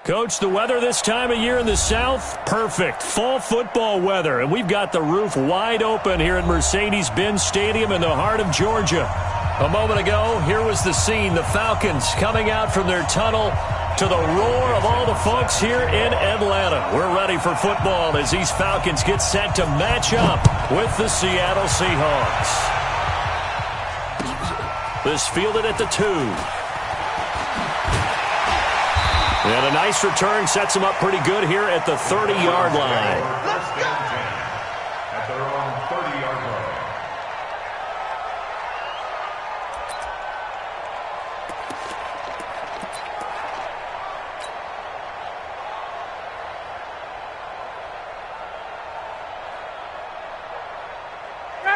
Coach, the weather this time of year in the South, perfect. Fall football weather, and we've got the roof wide open here at Mercedes-Benz Stadium in the heart of Georgia. A moment ago, here was the scene. The Falcons coming out from their tunnel to the roar of all the folks here in Atlanta. We're ready for football as these Falcons get set to match up with the Seattle Seahawks. This fielded at the 2. And a nice return sets him up pretty good here at the 30-yard line. Let's go! At their own 30-yard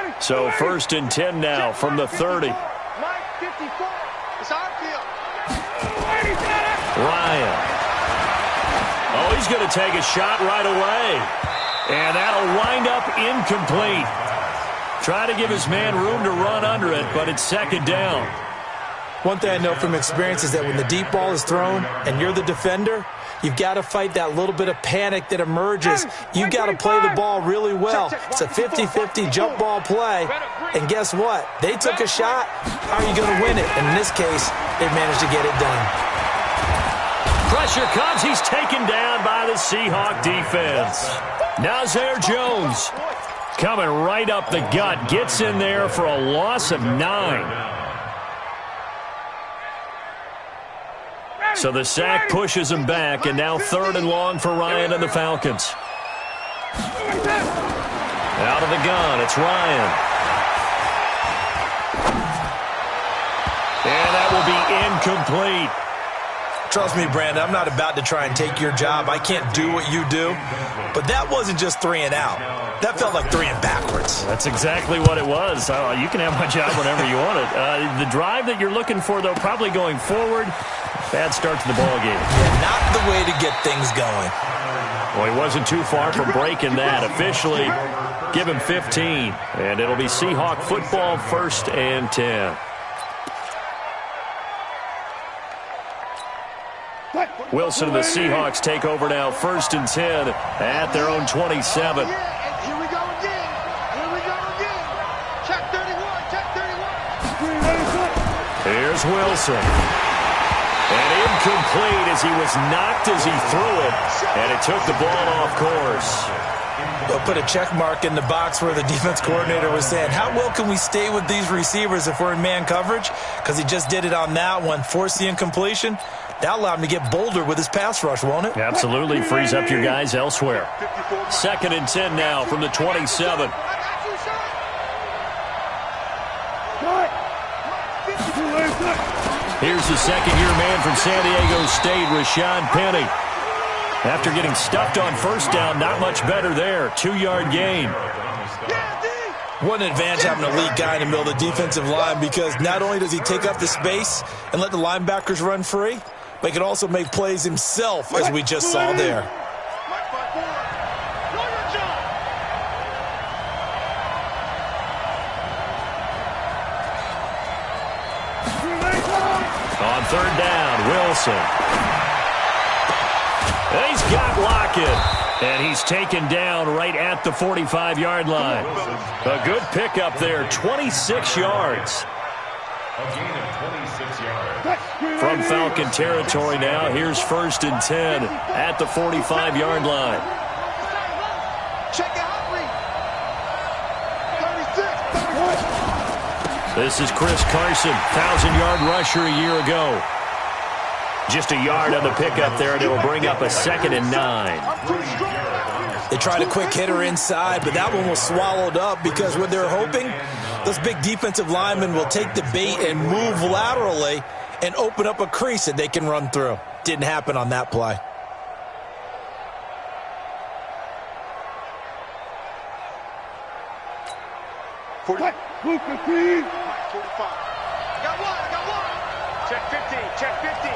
line. So 1st and 10 now from the 30. Mike, 54. It's our field. Ryan. Oh, he's going to take a shot right away. And that'll wind up incomplete. Try to give his man room to run under it, but it's 2nd down. One thing I know from experience is that when the deep ball is thrown and you're the defender, you've got to fight that little bit of panic that emerges. You've got to play the ball really well. It's a 50-50 jump ball play. And guess what? They took a shot. How are you going to win it? And in this case, they managed to get it done. Pressure comes. He's taken down by the Seahawk defense. Now Zay Jones coming right up the gut. Gets in there for a loss of 9. So the sack pushes him back, and now 3rd and long for Ryan and the Falcons. Out of the gun, it's Ryan. And that will be incomplete. Trust me, Brandon, I'm not about to try and take your job. I can't do what you do. But that wasn't just 3 and out. That felt like 3 and backwards. That's exactly what it was. You can have my job whenever you want it. The drive that you're looking for, though, probably going forward. Bad start to the ball game. Yeah, not the way to get things going. Well, he wasn't too far from breaking that. Officially, give him 15. And it'll be Seahawk football, 1st and 10. Wilson and the Seahawks take over now, 1st and 10 at their own 27. Here we go again. Here we go again. Check 31. Check 31. Here's Wilson. And incomplete as he was knocked as he threw it. And it took the ball off course. They'll put a check mark in the box where the defense coordinator was saying, how well can we stay with these receivers if we're in man coverage? Because he just did it on that one, forced the incompletion. That'll allow him to get bolder with his pass rush, won't it? Absolutely. Frees up your guys elsewhere. 2nd and 10 now from the 27. Here's the second-year man from San Diego State, Rashad Penny. After getting stuffed on 1st down, not much better there. 2-yard gain. What an advantage having a elite guy in the middle of the defensive line, because not only does he take up the space and let the linebackers run free, but he can also make plays himself, as we just saw there. On 3rd down, Wilson. He's got Lockett. And he's taken down right at the 45-yard line. A good pickup there, 26 yards. A gain of 26 yards. From Falcon territory now, here's 1st and 10 at the 45-yard line. Check out 36. This is Chris Carson, 1,000-yard rusher a year ago. Just a yard on the pickup there, and it will bring up a 2nd and 9. They tried a quick hitter inside, but that one was swallowed up because what they're hoping, those big defensive linemen will take the bait and move laterally and open up a crease that they can run through. Didn't happen on that play. Got one. Check 15. Check 15.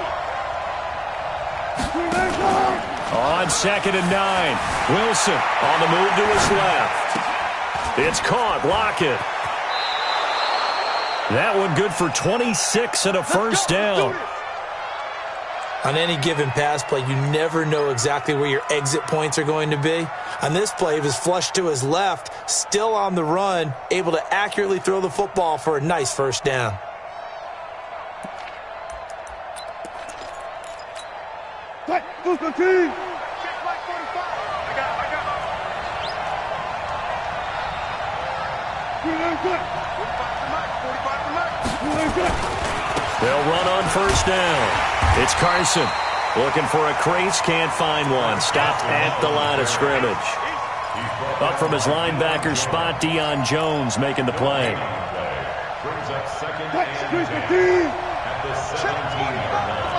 On 2nd and 9, Wilson on the move to his left. It's caught, Lockett. That one good for 26 and a 1st down. On any given pass play, you never know exactly where your exit points are going to be. On this play, he was flushed to his left, still on the run, able to accurately throw the football for a nice first down. They'll run on first down. It's Carson looking for a crease, can't find one. Stopped at the line of scrimmage. Up from his linebacker spot, Deion Jones making the play. Brings up second and 10 at the 17-yard line.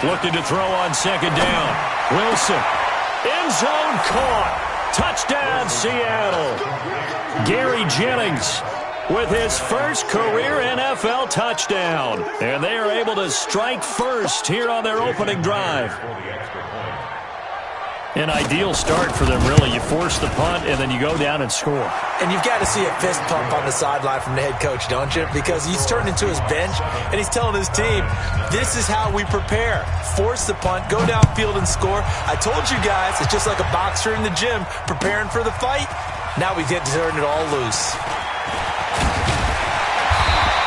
Looking to throw on second down. Wilson. End zone caught. Touchdown, Seattle. Gary Jennings with his first career NFL touchdown. And they are able to strike first here on their opening drive. An ideal start for them, really. You force the punt, and then you go down and score. And you've got to see a fist pump on the sideline from the head coach, don't you? Because he's turned into his bench, and he's telling his team, this is how we prepare. Force the punt, go downfield and score. I told you guys, it's just like a boxer in the gym preparing for the fight. Now we get to turn it all loose.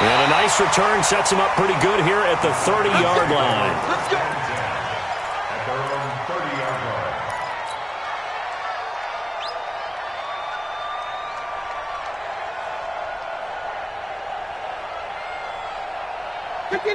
And a nice return sets him up pretty good here at the 30-yard line. Let's go. At their own 30-yard line.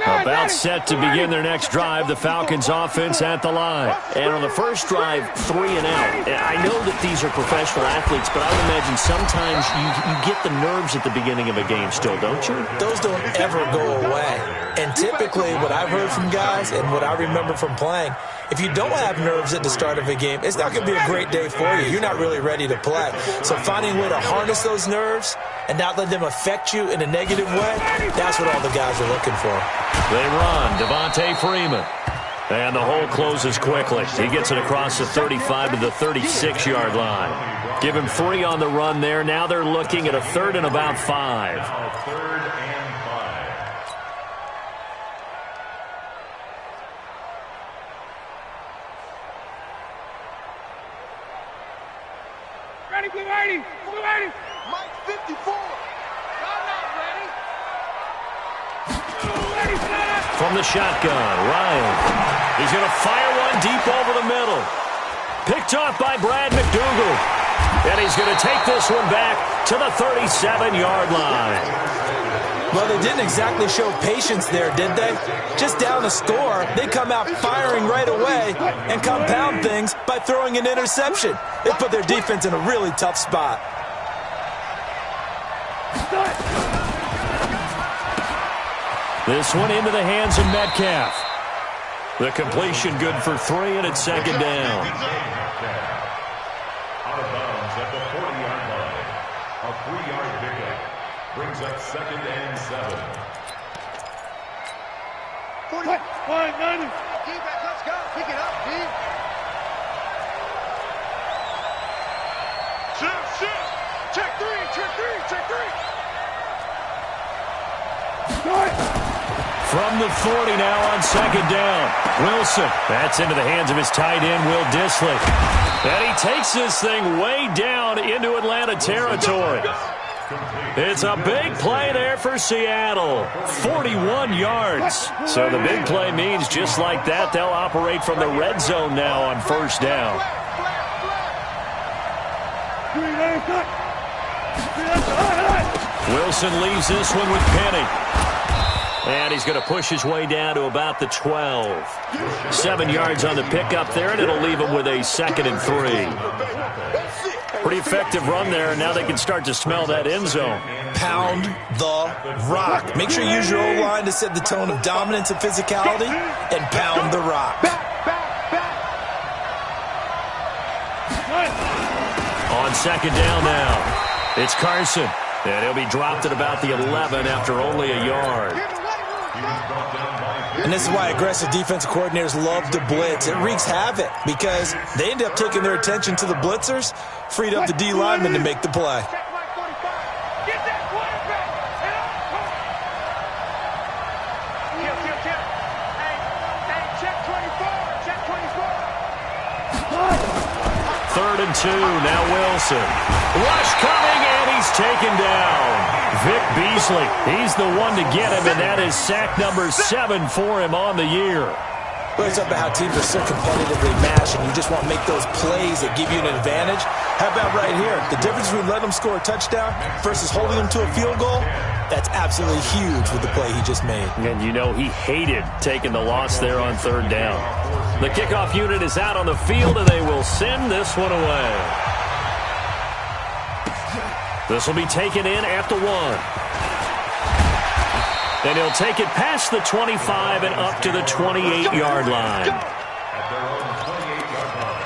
About set to begin their next drive, the Falcons offense at the line. And on the first drive, 3 and out. I know that these are professional athletes, but I would imagine sometimes you get the nerves at the beginning of a game still, don't you? Those don't ever go away. And typically what I've heard from guys and what I remember from playing, if you don't have nerves at the start of a game, it's not going to be a great day for you. You're not really ready to play. So finding a way to harness those nerves and not let them affect you in a negative way, that's what all the guys are looking for. They run. Devontae Freeman. And the hole closes quickly. He gets it across the 35 to the 36-yard line. Give him 3 on the run there. Now they're looking at a 3rd and about 5. Now 3rd and 5. Ready, blue 80. Blue 80. Mike 54. Got out, ready. From the shotgun, Ryan. He's going to fire one deep over the middle. Picked off by Brad McDougal. And he's going to take this one back to the 37-yard line. Well, they didn't exactly show patience there, did they? Just down a score, they come out firing right away and compound things by throwing an interception. They put their defense in a really tough spot. This one into the hands of Metcalf. The completion good for 3, and it's second down. Out of bounds at the 40-yard line. A 3-yard pickup brings up 2nd and 7. 40. 90. Defense, let's go. Pick it up, D. Shift. Check 3. Check 3. From the 40 now on second down. Wilson. That's into the hands of his tight end, Will Dissly. And he takes this thing way down into Atlanta territory. It's a big play there for Seattle. 41 yards. So the big play means just like that, they'll operate from the red zone now on first down. Wilson leaves this one with Penny. And he's going to push his way down to about the 12. 7 yards on the pickup there, and it'll leave him with a 2nd and 3. Pretty effective run there, and now they can start to smell that end zone. Pound the rock. Make sure you use your O-line to set the tone of dominance and physicality, and pound the rock. On second down now, it's Carson. And he'll be dropped at about the 11 after only a yard. And this is why aggressive defensive coordinators love to blitz. It wreaks havoc because they end up taking their attention to the blitzers, freed up the D lineman to make the play. 2. Now Wilson. Rush coming, and he's taken down. Vic Beasley, he's the one to get him, and that is sack number 7 for him on the year. Well, it's about how teams are so competitively matched, and you just want to make those plays that give you an advantage. How about right here? The difference between letting them score a touchdown versus holding them to a field goal, that's absolutely huge with the play he just made. And you know he hated taking the loss there on 3rd down. The kickoff unit is out on the field, and they will send this one away. This will be taken in at the 1. And he'll take it past the 25 and up to the 28-yard line. At their own 28-yard line.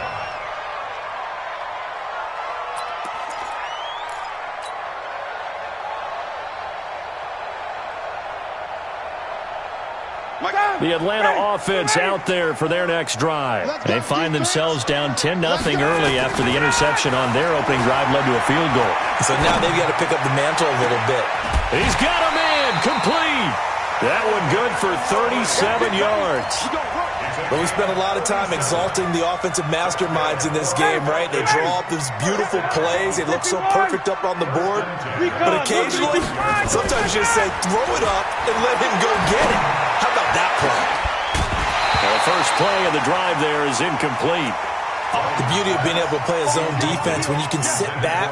The Atlanta offense out there for their next drive. They find themselves down 10-0 early after the interception on their opening drive led to a field goal. So now they've got to pick up the mantle a little bit. He's got him in. Complete. That one good for 37 yards. But we spent a lot of time exalting the offensive masterminds in this game, right? They draw up these beautiful plays. They look so perfect up on the board. But occasionally, sometimes you just say, throw it up and let him go get it. How about that play? Well, the first play of the drive there is incomplete. The beauty of being able to play a zone defense, when you can sit back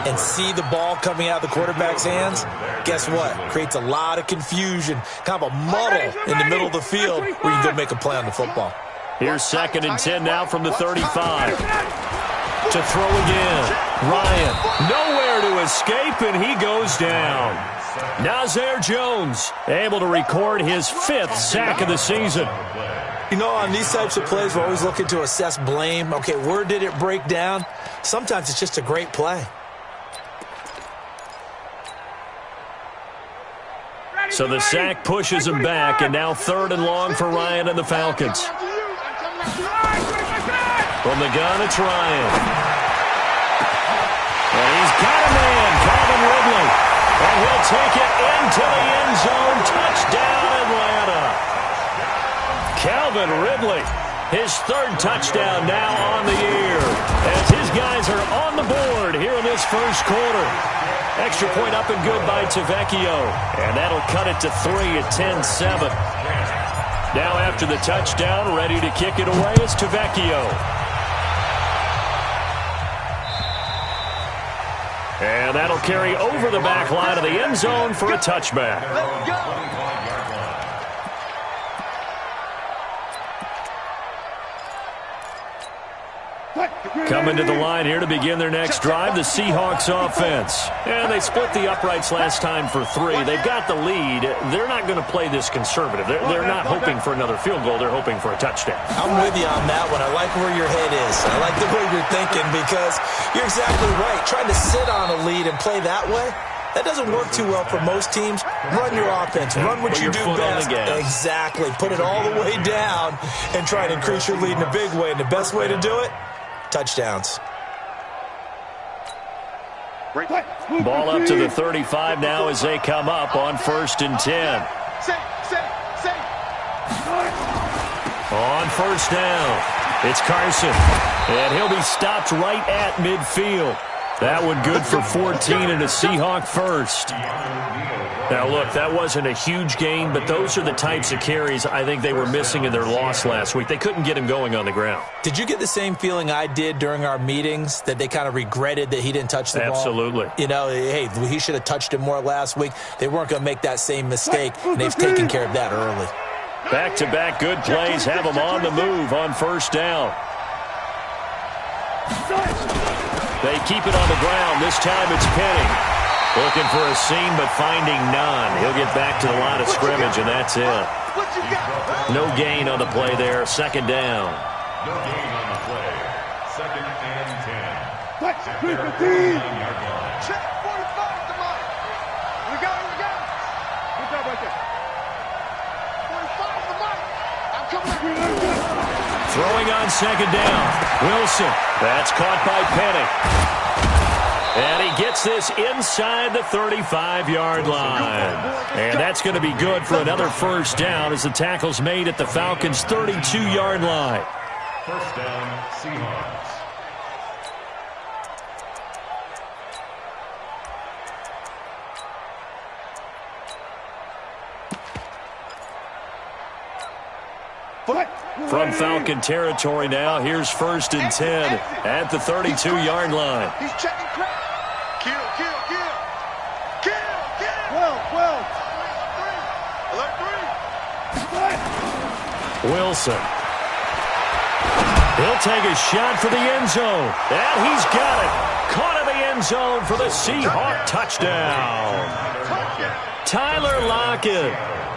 and see the ball coming out of the quarterback's hands, guess what? Creates a lot of confusion, kind of a muddle in the middle of the field where you can go make a play on the football. Here's 2nd and 10 now from the 35. To throw again. Ryan, nowhere to escape, and he goes down. Nazir Jones, able to record his 5th sack of the season. You know, on these types of plays, we're always looking to assess blame. Okay, where did it break down? Sometimes it's just a great play. So the sack pushes him back, and now 3rd and long for Ryan and the Falcons. From the gun, it's Ryan. And he's got a man, Calvin Ridley. And he'll take it into the end zone. Touchdown, Atlanta. Calvin Ridley, his 3rd touchdown now on the year, as his guys are on the board here in this first quarter. Extra point up and good by Tavecchio, and that'll cut it to 3 at 10-7. Now after the touchdown, ready to kick it away is Tavecchio. And that'll carry over the back line of the end zone for a touchback. Let's go. Coming to the line here to begin their next drive, the Seahawks offense. And they split the uprights last time for 3. They've got the lead. They're not going to play this conservative. They're not hoping for another field goal. They're hoping for a touchdown. I'm with you on that one. I like where your head is. I like the way you're thinking because you're exactly right. Trying to sit on a lead and play that way, that doesn't work too well for most teams. Run your offense. Run what you do best. Exactly. Put it all the way down and try to increase your lead in a big way. And the best way to do it, touchdowns. Ball up to the 35 now as they come up on 1st and 10. On 1st down, it's Carson. And he'll be stopped right at midfield. That one good for 14 and a Seahawk first. Now, look, that wasn't a huge gain, but those are the types of carries I think they were missing in their loss last week. They couldn't get him going on the ground. Did you get the same feeling I did during our meetings, that they kind of regretted that he didn't touch the ball? Absolutely. You know, hey, he should have touched it more last week. They weren't going to make that same mistake, and they've taken care of that early. Back-to-back good plays have them on the move on 1st down. They keep it on the ground. This time it's Penny. Looking for a seam, but finding none. He'll get back to the line of scrimmage, and that's it. No gain on the play there. 2nd down. No gain on the play. 2nd and 10. At their 9-yard line. Check 45 to Mike. We got it. Good job right there. 45 to Mike. I'm coming up. Throwing on 2nd down. Wilson. That's caught by Penny. And he gets this inside the 35-yard line. And that's going to be good for another 1st down as the tackle's made at the Falcons' 32-yard line. 1st down, Seahawks. From Falcon territory now, here's 1st and 10 at the 32-yard line. He's checking crowd. Kill. Wilson. He'll take a shot for the end zone. And he's got it. Caught in the end zone for the Seahawks touchdown. Tyler Lockett,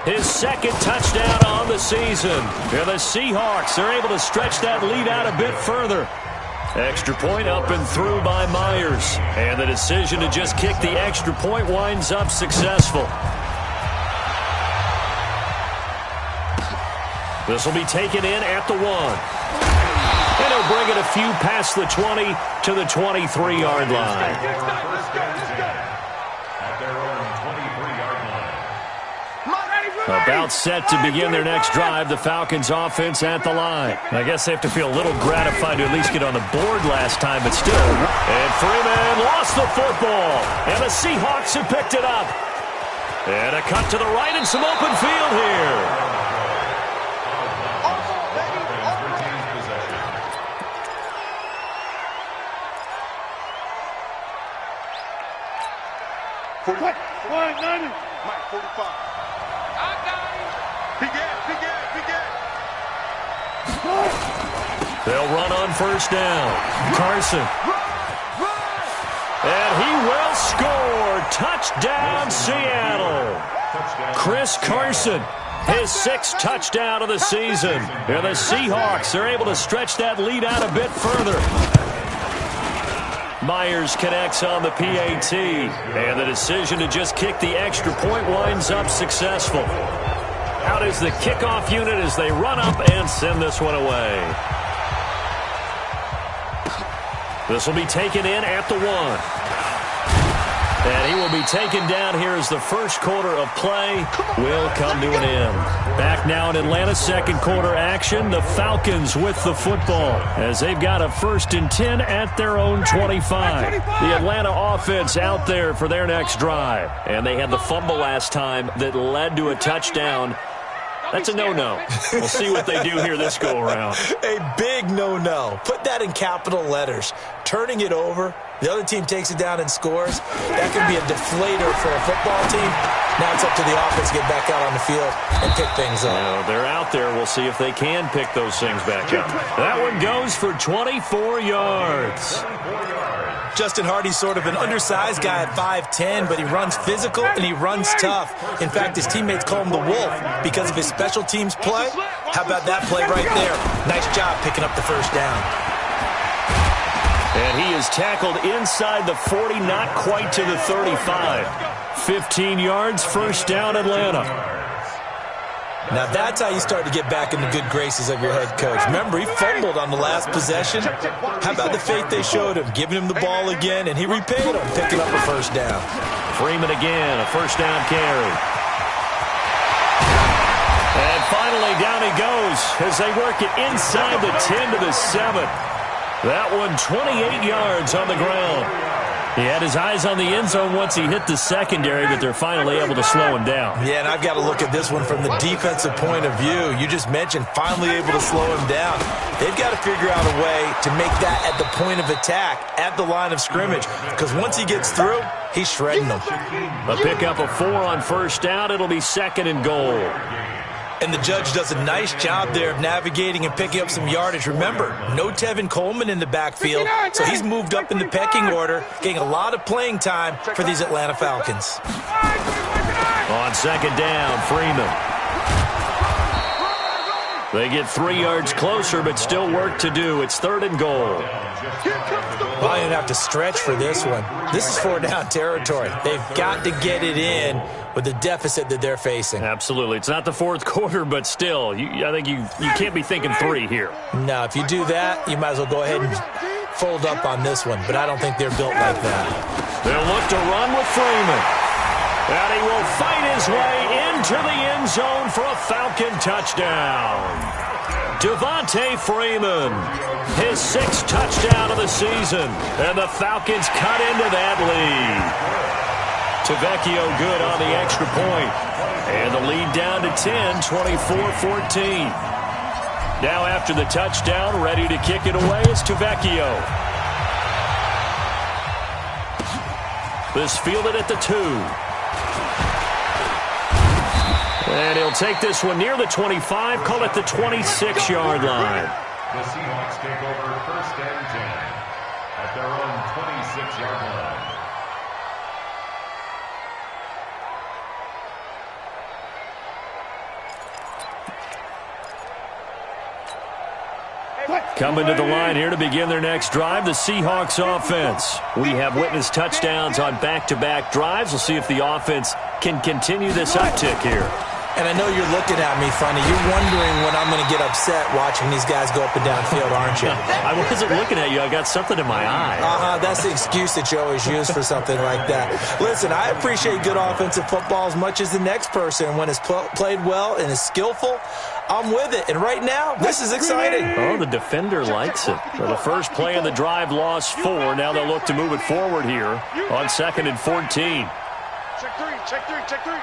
his 2nd touchdown on the season. And the Seahawks are able to stretch that lead out a bit further. Extra point up and through by Myers. And the decision to just kick the extra point winds up successful. This will be taken in at the 1. And he'll bring it a few past the 20 to the 23-yard line. About set to begin their next drive, the Falcons offense at the line. I guess they have to feel a little gratified to at least get on the board last time, but still. And Freeman lost the football. And the Seahawks have picked it up. And a cut to the right and some open field here. Mike, 45. I got him. Big ass. They'll run on 1st down. Carson. And he will score. Touchdown, Seattle. Chris Carson, his 6th touchdown of the season. And the Seahawks are able to stretch that lead out a bit further. Myers connects on the PAT, and the decision to just kick the extra point winds up successful. Out is the kickoff unit as they run up and send this one away. This will be taken in at the 1. And he will be taken down here as the first quarter of play will come to an end. Back now in Atlanta's second quarter action, the Falcons with the football as they've got a 1st and 10 at their own 25. The Atlanta offense out there for their next drive. And they had the fumble last time that led to a touchdown. That's a no-no. We'll see what they do here this go-around. A big no-no. Put that in capital letters. Turning it over, the other team takes it down and scores. That can be a deflator for a football team. Now it's up to the offense to get back out on the field and pick things up. Well, they're out there. We'll see if they can pick those things back up. That one goes for 24 yards. Justin Hardy's sort of an undersized guy at 5'10", but he runs physical and he runs tough. In fact, his teammates call him the Wolf because of his special teams play. How about that play right there? Nice job picking up the 1st down. And he is tackled inside the 40, not quite to the 35. 15 yards, 1st down, Atlanta. Now that's how you start to get back in the good graces of your head coach. Remember, he fumbled on the last possession. How about the faith they showed him, giving him the ball again, and he repaid him, picking up a 1st down. Freeman again, a 1st down carry. And finally, down he goes as they work it inside the 10 to the 7. That one 28 yards on the ground. He had his eyes on the end zone once he hit the secondary, but they're finally able to slow him down. Yeah, and I've got to look at this one from the defensive point of view. You just mentioned finally able to slow him down. They've got to figure out a way to make that at the point of attack, at the line of scrimmage, because once he gets through, he's shredding them. A pickup of 4 on 1st down. It'll be 2nd and goal. And the judge does a nice job there of navigating and picking up some yardage. Remember, no Tevin Coleman in the backfield, so he's moved up in the pecking order, getting a lot of playing time for these Atlanta Falcons. On 2nd down, Freeman. They get 3 yards closer, but still work to do. It's 3rd and goal. Well, you have to stretch for this one. This is 4-down territory. They've got to get it in with the deficit that they're facing. Absolutely. It's not the 4th quarter, but still, I think you can't be thinking 3 here. No, if you do that, you might as well go ahead and fold up on this one, but I don't think they're built like that. They'll look to run with Freeman. And he will fight his way into the end zone for a Falcon touchdown. Devontae Freeman, his 6th touchdown of the season, and the Falcons cut into that lead. Tavecchio good on the extra point, and the lead down to 10, 24-14. Now after the touchdown, ready to kick it away is Tavecchio. This fielded at the 2. And he'll take this one near the 25, call it the 26-yard line. The Seahawks take over 1st and 10 at their own 26-yard line. Coming to the line here to begin their next drive, the Seahawks offense. We have witnessed touchdowns on back-to-back drives. We'll see if the offense can continue this uptick here. And I know you're looking at me funny. You're wondering when I'm going to get upset watching these guys go up and down field, aren't you? I wasn't looking at you. I got something in my eye. That's the excuse that you always use for something like that. Listen, I appreciate good offensive football as much as the next person. When it's played well and is skillful, I'm with it. And right now, this is exciting. Oh, the defender likes it. So the first play in the drive lost 4. Now they'll look to move it forward here on 2nd and 14. Check 3.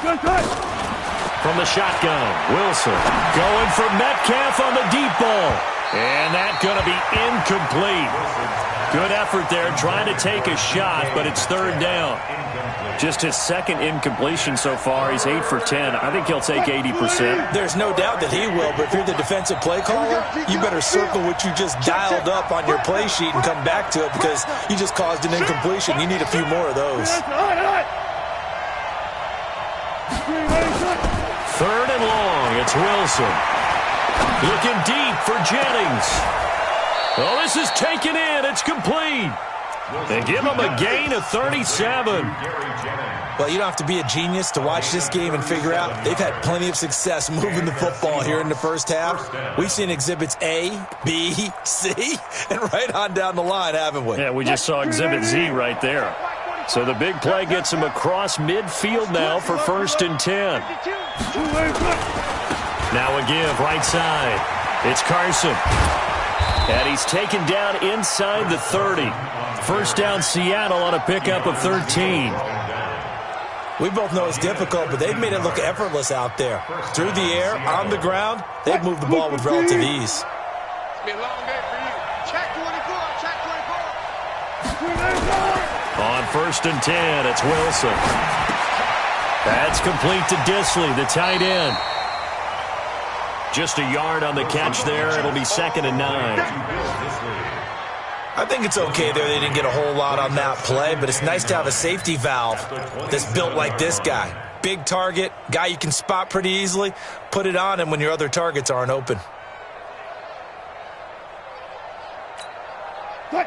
From the shotgun, Wilson going for Metcalf on the deep ball. And that's going to be incomplete. Good effort there trying to take a shot, but it's 3rd down. Just his 2nd incompletion so far. He's 8 for 10. I think he'll take 80%. There's no doubt that he will, but if you're the defensive play caller, you better circle what you just dialed up on your play sheet and come back to it because you just caused an incompletion. You need a few more of those. 3rd and long. It's Wilson. Looking deep for Jennings. Oh, this is taken in. It's complete. They give him a gain of 37. Well, you don't have to be a genius to watch this game and figure out they've had plenty of success moving the football here in the first half. We've seen exhibits A, B, C, and right on down the line, haven't we? Yeah, we just saw exhibit Z right there. So the big play gets him across midfield now for 1st and 10. Now a give right side. It's Carson. And he's taken down inside the 30. 1st down Seattle on a pickup of 13. We both know it's difficult, but they've made it look effortless out there. Through the air, on the ground, they've moved the ball with relative ease. It's been a long day for you. Check 24. On 1st and 10, it's Wilson. That's complete to Disley, the tight end. Just a yard on the catch there. It'll be 2nd and 9. I think it's okay there. They didn't get a whole lot on that play, but it's nice to have a safety valve that's built like this guy. Big target, guy you can spot pretty easily. Put it on him when your other targets aren't open.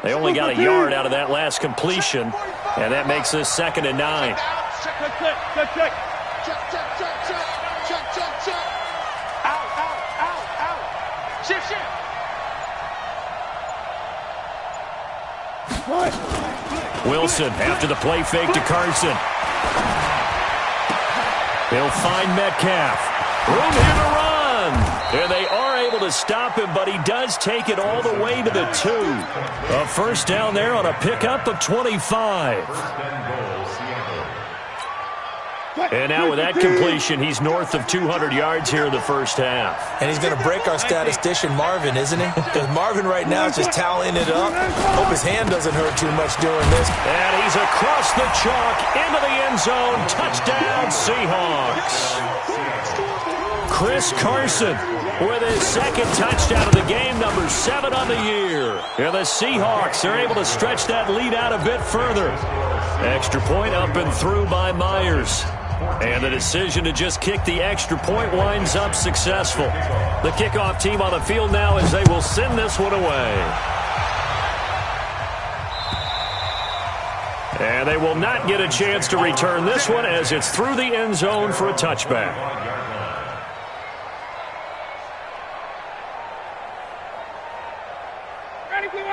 They only got a yard out of that last completion, and that makes this 2nd and 9. Wilson after the play fake to Carson. He'll find Metcalf. Room here to run. And they are able to stop him, but he does take it all the way to the 2. A 1st down there on a pickup of 25. And now with that completion, he's north of 200 yards here in the first half. And he's going to break our statistician Marvin, isn't he? Because Marvin right now is just tallying it up. Hope his hand doesn't hurt too much doing this. And he's across the chalk into the end zone. Touchdown, Seahawks. Chris Carson with his 2nd touchdown of the game, number 7 on the year. And the Seahawks are able to stretch that lead out a bit further. Extra point up and through by Myers. And the decision to just kick the extra point winds up successful. The kickoff team on the field now as they will send this one away. And they will not get a chance to return this one as it's through the end zone for a touchback.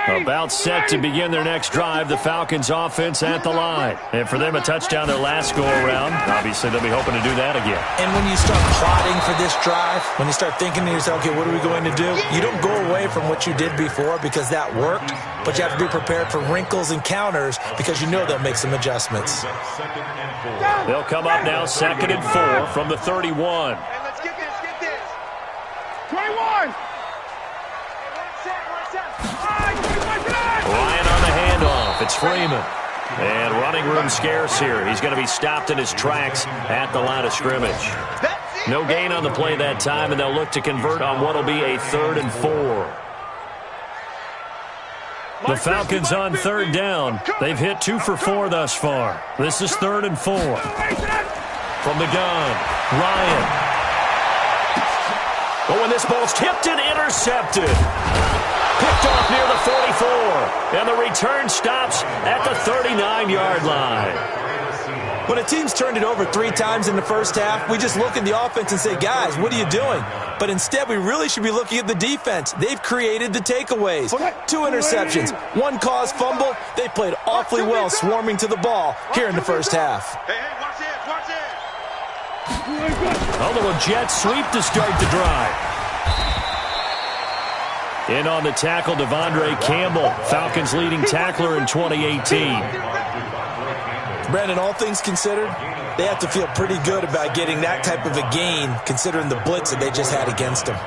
About set to begin their next drive, the Falcons offense at the line. And for them, a touchdown their last go-around. Obviously, they'll be hoping to do that again. And when you start plotting for this drive, when you start thinking to yourself, okay, what are we going to do? You don't go away from what you did before because that worked, but you have to be prepared for wrinkles and counters because you know they'll make some adjustments. They'll come up now 2nd and 4 from the 31. half. It's Freeman. And running room scarce here. He's going to be stopped in his tracks at the line of scrimmage. No gain on the play that time, and they'll look to convert on what will be a 3rd and 4. The Falcons on 3rd down. They've hit 2 for 4 thus far. This is 3rd and 4. From the gun, Ryan. Oh, and this ball's tipped and intercepted. Picked off near the 44. And the return stops at the 39-yard line. When a team's turned it over 3 times in the first half, we just look at the offense and say, guys, what are you doing? But instead, we really should be looking at the defense. They've created the takeaways. 2 interceptions, 1 caused fumble. They played awfully well swarming to the ball here in the first half. Hey, watch it. A little jet sweep to start the drive. In on the tackle, Devondre Campbell, Falcons leading tackler in 2018. Brandon, all things considered, they have to feel pretty good about getting that type of a gain, considering the blitz that they just had against them.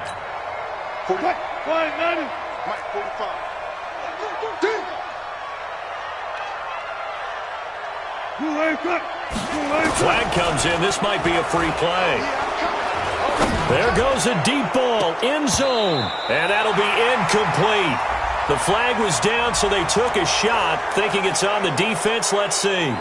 Flag comes in. This might be a free play. There goes a deep ball, end zone, and that'll be incomplete. The flag was down, so they took a shot, thinking it's on the defense. Let's see.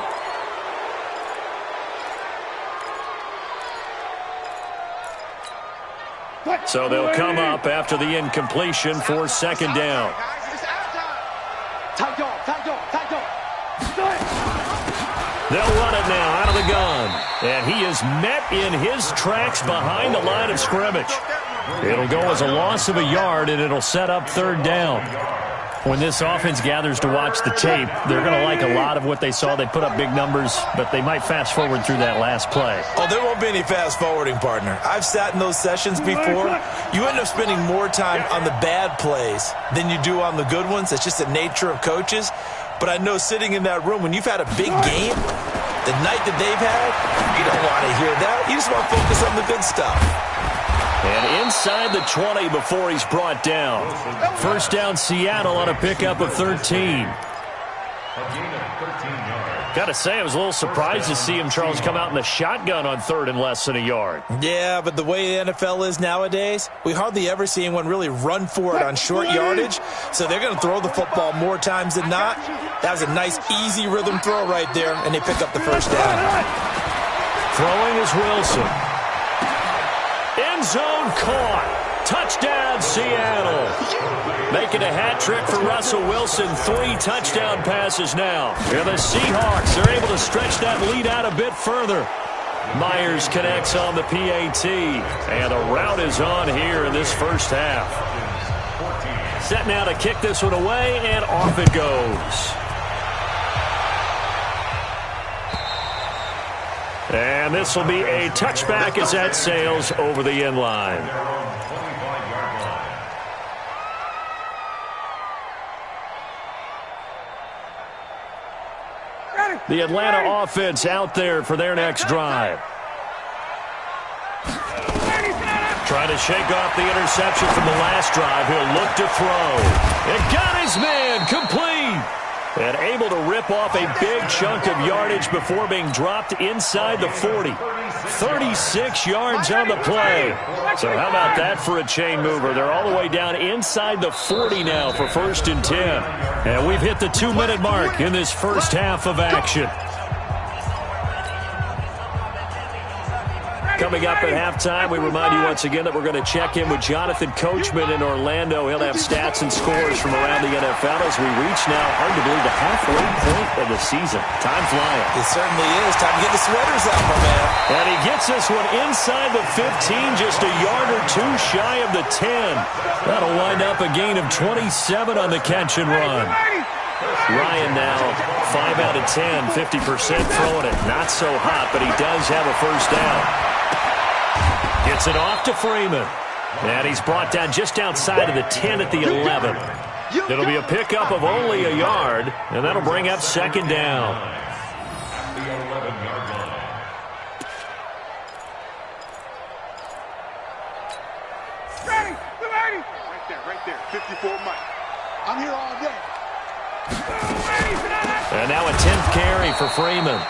So they'll come up after the incompletion for 2nd down. They'll run it now out of the gun. And he is met in his tracks behind the line of scrimmage. It'll go as a loss of a yard, and it'll set up 3rd down. When this offense gathers to watch the tape, they're going to like a lot of what they saw. They put up big numbers, but they might fast forward through that last play. Oh, there won't be any fast forwarding, partner. I've sat in those sessions before. You end up spending more time on the bad plays than you do on the good ones. It's just the nature of coaches. But I know sitting in that room, when you've had a big game, the night that they've had, you don't want to hear that. You just want to focus on the good stuff. And inside the 20 before he's brought down. 1st down, Seattle on a pickup of 13. Got to say, I was a little surprised to see him, Charles, come out in the shotgun on 3rd and less than a yard. Yeah, but the way the NFL is nowadays, we hardly ever see anyone really run for it on short yardage. So they're going to throw the football more times than not. That was a nice, easy rhythm throw right there, and they pick up the 1st down. Throwing is Wilson. End zone caught. Touchdown, Seattle. Making a hat trick for Russell Wilson. 3 touchdown passes now. And the Seahawks are able to stretch that lead out a bit further. Myers connects on the PAT. And a rout is on here in this first half. Set now to kick this one away, and off it goes. And this will be a touchback as that sails over the end line. The Atlanta offense out there for their next drive. Trying to shake off the interception from the last drive. He'll look to throw. It got his man complete. And able to rip off a big chunk of yardage before being dropped inside the 40. 36 yards on the play. So how about that for a chain mover? They're all the way down inside the 40 now for 1st and 10. And we've hit the 2-minute mark in this first half of action. Coming up at halftime, we remind you once again that we're going to check in with Jonathan Coachman in Orlando. He'll have stats and scores from around the NFL as we reach now, hard to believe, the halfway point of the season. Time flying. It certainly is. Time to get the sweaters out, my man. And he gets this one inside the 15, just a yard or 2 shy of the 10. That'll wind up a gain of 27 on the catch and run. Ryan now 5 out of 10, 50% throwing it. Not so hot, but he does have a 1st down. Gets it off to Freeman. And he's brought down just outside of the 10 at the 11. It'll be a pickup of only a yard, and that'll bring up 2nd down. The 11-yard line. Ready. Right there. 54 Mike. I'm here all day. And now a 10th carry for Freeman.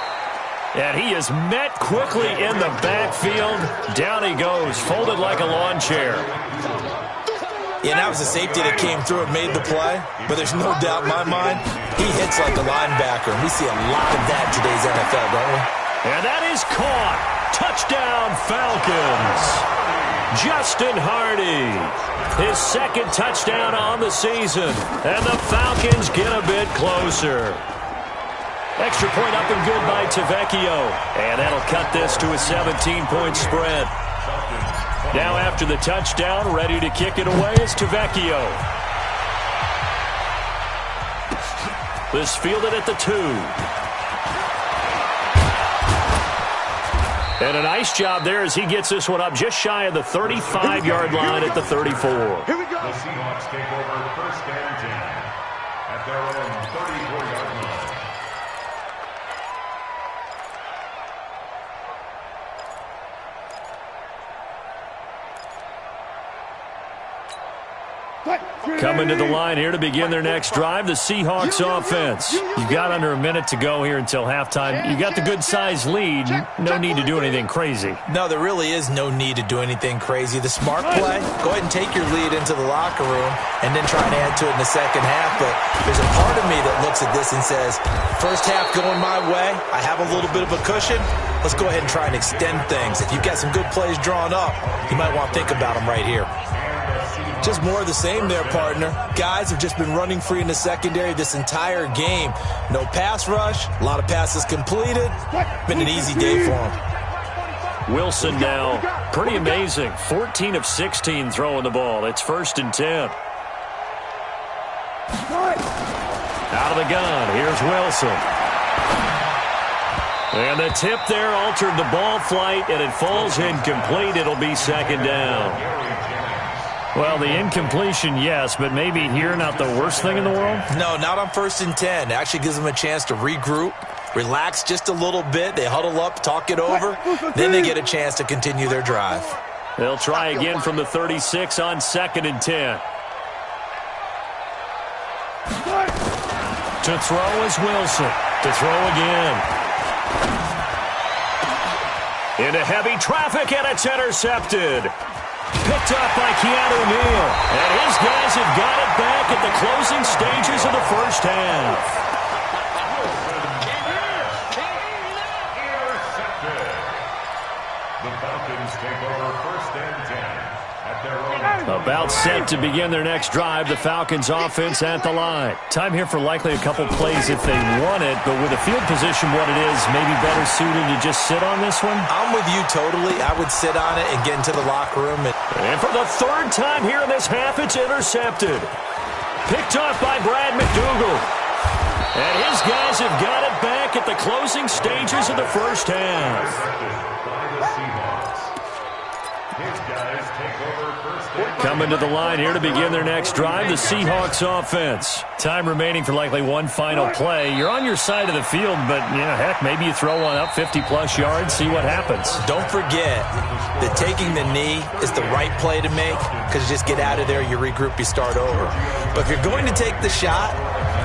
And he is met quickly in the backfield. Down he goes, folded like a lawn chair. Yeah, that was a safety that came through and made the play. But there's no doubt in my mind, he hits like a linebacker. And we see a lot of that in today's NFL, don't we? And that is caught. Touchdown, Falcons. Justin Hardy, his second touchdown on the season. And the Falcons get a bit closer. Extra point up and good by Tavecchio. And that'll cut this to a 17-point spread. Now after the touchdown, ready to kick it away is Tavecchio. This fielded at the 2. And a nice job there as he gets this one up just shy of the 35-yard line at the 34. Here we go. The Seahawks take over first and 10 at their own 34-yard line. Coming to the line here to begin their next drive, the Seahawks offense. You've got under a minute to go here until halftime. You got the good-sized lead. No need to do anything crazy. No, there really is no need to do anything crazy. The smart play, go ahead and take your lead into the locker room and then try and add to it in the second half. But there's a part of me that looks at this and says, first half going my way, I have a little bit of a cushion. Let's go ahead and try and extend things. If you've got some good plays drawn up, you might want to think about them right here. Just more of the same there, partner. Guys have just been running free in the secondary this entire game. No pass rush, a lot of passes completed. Been an easy day for them. Wilson now, pretty amazing. 14 of 16 throwing the ball. It's 1st and 10. Out of the gun, here's Wilson. And the tip there altered the ball flight, and it falls incomplete. It'll be 2nd down. Well, the incompletion, yes, but maybe here not the worst thing in the world? No, not on 1st and 10. It actually gives them a chance to regroup, relax just a little bit. They huddle up, talk it over. Then they get a chance to continue their drive. They'll try again from the 36 on 2nd and 10. To throw is Wilson. To throw again. Into heavy traffic, and it's intercepted. Picked up by Keanu Neal. And his guys have got it back at the closing stages of the first half. Intercepted. The Falcons take over 1st and 10 at their own. About set to begin their next drive, the Falcons offense at the line. Time here for likely a couple plays if they want it, but with the field position what it is, maybe better suited to just sit on this one? I'm with you totally. I would sit on it and get into the locker room. And for the 3rd time here in this half, it's intercepted. Picked off by Brad McDougal. And his guys have got it back at the closing stages of the first half. Coming to the line here to begin their next drive, the Seahawks offense. Time remaining for likely one final play. You're on your side of the field, but, heck, maybe you throw one up 50-plus yards, see what happens. Don't forget that taking the knee is the right play to make because you just get out of there, you regroup, you start over. But if you're going to take the shot,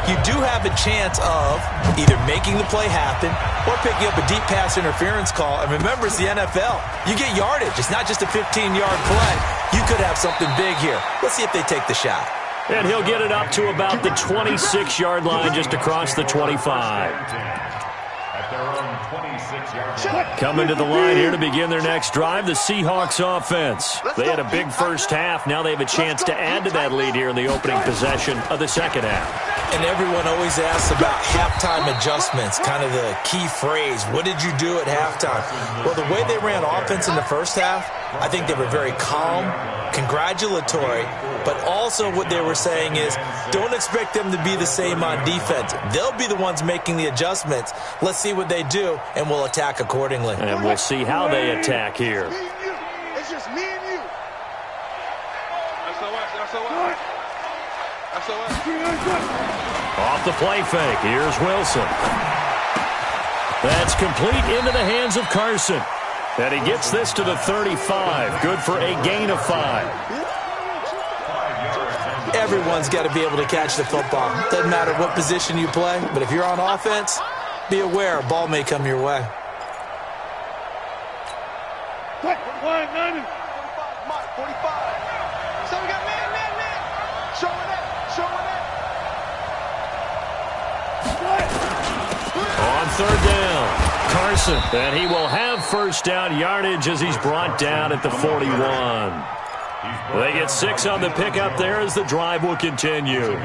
you do have a chance of either making the play happen or picking up a deep pass interference call. And remember, it's the NFL. You get yardage. It's not just a 15-yard play. You could have something big here. Let's see if they take the shot. And he'll get it up to about the 26-yard line, just across the 25. Coming to the line here to begin their next drive, the Seahawks offense. They had a big first half. Now they have a chance to add to that lead here in the opening possession of the second half. And everyone always asks about halftime adjustments, kind of the key phrase. What did you do at halftime? Well, the way they ran offense in the first half, I think they were very calm, congratulatory, but also what they were saying is don't expect them to be the same on defense. They'll be the ones making the adjustments. Let's see what they do, and we'll attack accordingly. And we'll see how they attack here. It's just me and you. Off the play fake, here's Wilson. That's complete into the hands of Carson. And he gets this to the 35. Good for a gain of 5. Everyone's got to be able to catch the football. Doesn't matter what position you play, but if you're on offense, be aware a ball may come your way. Mike, 45. So we got man. Showing it. On third down, Carson, and he will have first down yardage as he's brought down at the 41. They get 6 on the pickup there as the drive will continue.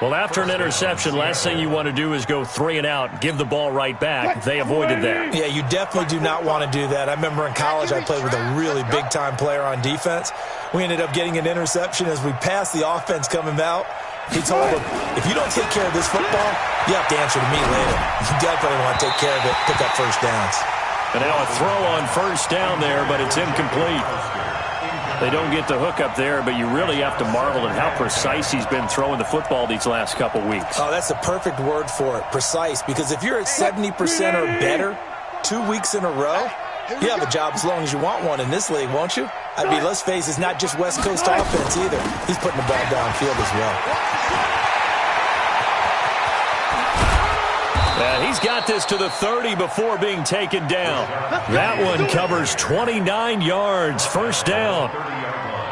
Well, after an interception, last thing you want to do is go 3 and out, give the ball right back. They avoided that. Yeah, you definitely do not want to do that. I remember in college I played with a really big-time player on defense. We ended up getting an interception as we passed the offense coming out. He told him, if you don't take care of this football, you have to answer to me later. You definitely want to take care of it, pick up first downs. And now a throw on first down there, but it's incomplete. They don't get the hook up there, but you really have to marvel at how precise he's been throwing the football these last couple weeks. Oh, that's a perfect word for it, precise, because if you're at 70% or better 2 weeks in a row, you have a job as long as you want one in this league, won't you? I mean, let's face it, it's not just West Coast offense either. He's putting the ball downfield as well. He's got this to the 30 before being taken down. That one covers 29 yards, first down.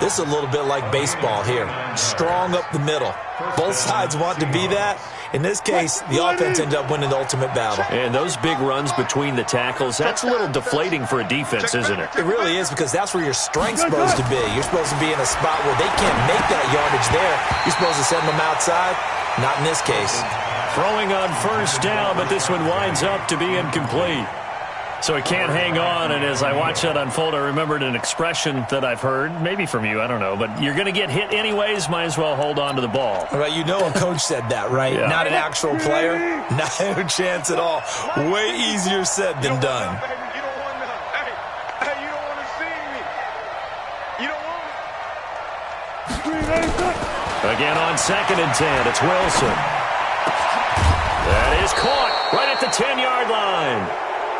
This is a little bit like baseball here. Strong up the middle. Both sides want to be that. In this case, the offense ended up winning the ultimate battle. And those big runs between the tackles, that's a little deflating for a defense, isn't it? It really is, because that's where your strength's supposed to be. You're supposed to be in a spot where they can't make that yardage there. You're supposed to send them outside. Not in this case. Throwing on first down, but this one winds up to be incomplete. So he can't hang on, and as I watch that unfold, I remembered an expression that I've heard, maybe from you, I don't know, but you're going to get hit anyways, might as well hold on to the ball. Right, you know a coach said that, right? Yeah. Not an actual player. Not a chance at all. Way easier said than done. You don't want to. Hey, you don't want to see me. You don't want it. Again on 2nd and 10, it's Wilson. That is caught right at the 10-yard line.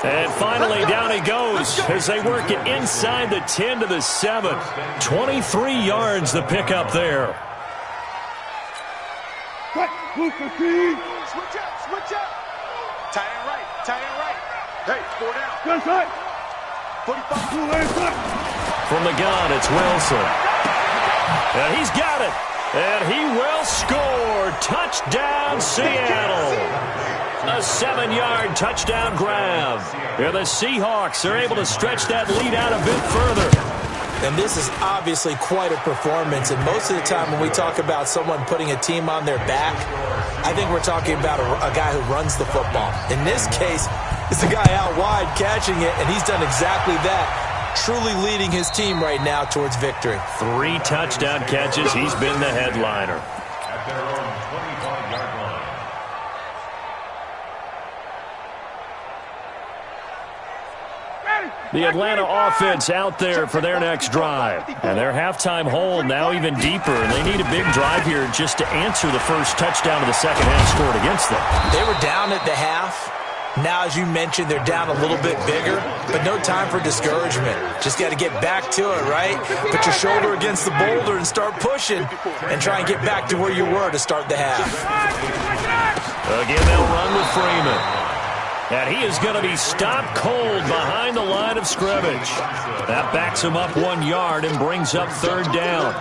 And finally, down he goes as they work it inside the 10 to the 7. 23 yards the pickup there. Switch up. Tight end right. Hey, 4 down. 45. From the gun, it's Wilson. And he's got it. And he will score. Touchdown, Seattle. A 7-yard touchdown grab. Yeah, the Seahawks are able to stretch that lead out a bit further. And this is obviously quite a performance. And most of the time when we talk about someone putting a team on their back, I think we're talking about a guy who runs the football. In this case, it's the guy out wide catching it, and he's done exactly that. Truly leading his team right now towards victory. 3 touchdown catches. He's been the headliner. At their own 25-yard line. The Atlanta offense out there for their next drive. And their halftime hole now even deeper. And they need a big drive here just to answer the first touchdown of the second half scored against them. They were down at the half. Now, as you mentioned, they're down a little bit bigger, but no time for discouragement. Just got to get back to it, right? Put your shoulder against the boulder and start pushing and try and get back to where you were to start the half. Again, they'll run with Freeman. And he is going to be stopped cold behind the line of scrimmage. That backs him up 1 yard and brings up 3rd down.